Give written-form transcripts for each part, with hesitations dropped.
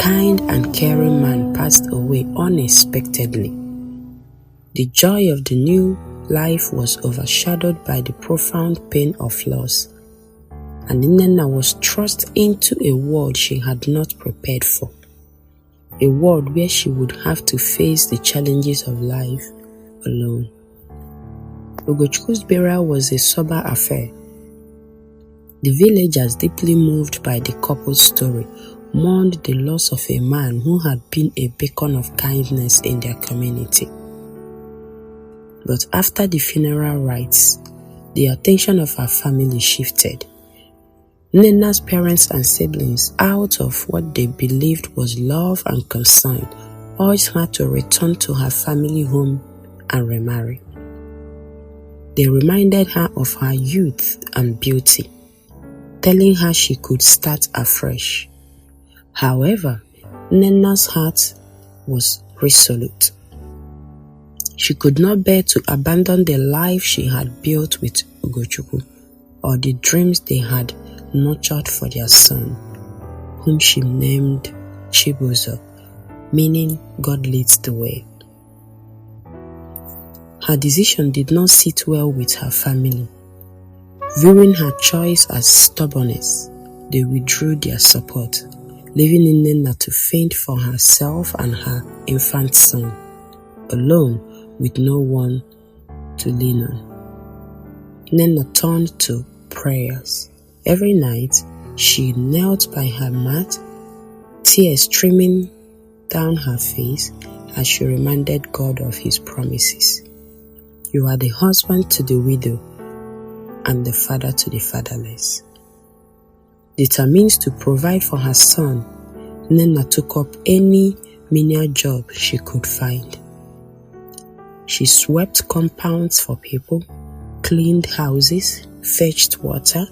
kind and caring man passed away unexpectedly. The joy of the new life was overshadowed by the profound pain of loss, and Nnenna was thrust into a world she had not prepared for, a world where she would have to face the challenges of life alone. Ugochukwu's burial was a sober affair. The villagers, deeply moved by the couple's story, mourned the loss of a man who had been a beacon of kindness in their community. But after the funeral rites, the attention of her family shifted. Nnenna's parents and siblings, out of what they believed was love and concern, urged her to return to her family home and remarry. They reminded her of her youth and beauty, telling her she could start afresh. However, Nnenna's heart was resolute. She could not bear to abandon the life she had built with Ugochukwu, or the dreams they had nurtured for their son, whom she named Chibuzo, meaning God leads the way. Her decision did not sit well with her family. Viewing her choice as stubbornness, they withdrew their support, leaving Nnenna to fend for herself and her infant son, alone with no one to lean on. Nnenna turned to prayers. Every night, she knelt by her mat, tears streaming down her face as she reminded God of His promises. You are the husband to the widow and the father to the fatherless. Determined to provide for her son, Nnenna took up any menial job she could find. She swept compounds for people, cleaned houses, fetched water,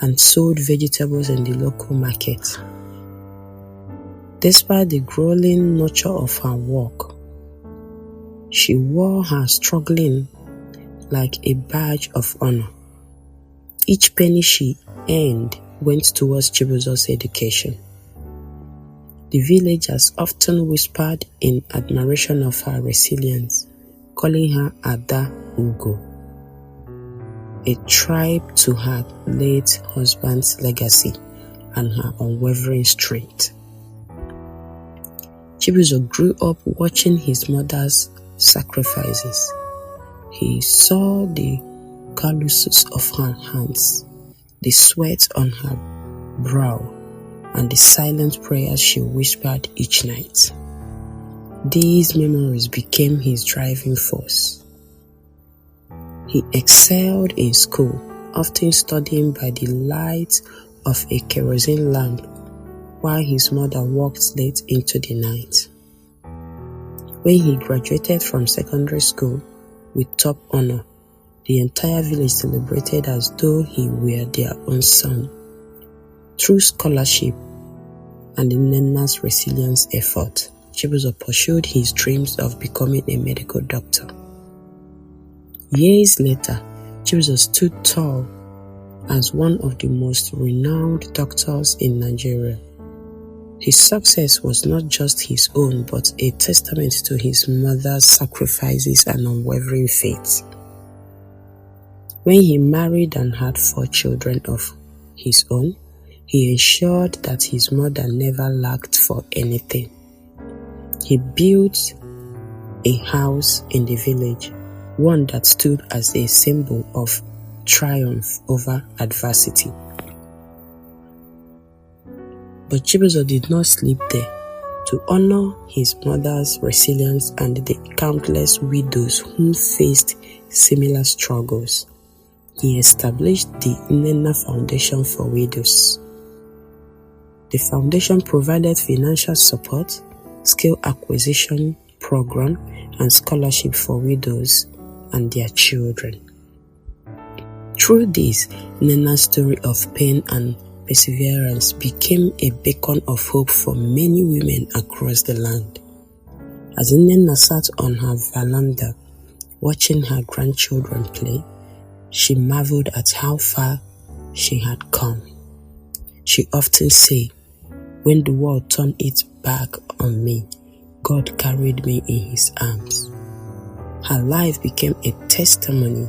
and sold vegetables in the local market. Despite the grueling nature of her work, she wore her struggling like a badge of honor. Each penny she earned went towards Chibuzo's education. The villagers often whispered in admiration of her resilience, calling her Ada Ugo, a tribe to her late husband's legacy and her unwavering strength. Chibuzo grew up watching his mother's sacrifices. He saw the calluses of her hands, the sweat on her brow, and the silent prayers she whispered each night. These memories became his driving force. He excelled in school, often studying by the light of a kerosene lamp while his mother worked late into the night. When he graduated from secondary school with top honor, the entire village celebrated as though he were their own son. Through scholarship and Nnenna's resilience effort, Chibuzo pursued his dreams of becoming a medical doctor. Years later, Chibuzo stood tall as one of the most renowned doctors in Nigeria. His success was not just his own, but a testament to his mother's sacrifices and unwavering faith. When he married and had 4 children of his own, he ensured that his mother never lacked for anything. He built a house in the village, one that stood as a symbol of triumph over adversity. But Chibuzo did not sleep there. To honor his mother's resilience and the countless widows who faced similar struggles, he established the Nnenna Foundation for Widows. The foundation provided financial support, skill acquisition program, and scholarship for widows and their children. Through this, Nnenna's story of pain and perseverance became a beacon of hope for many women across the land. As Nnenna sat on her veranda watching her grandchildren play, she marveled at how far she had come. She often said, When the world turned its back on me, God carried me in His arms. Her life became a testimony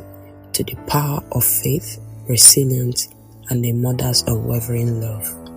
to the power of faith, resilience, and a mother's unwavering love.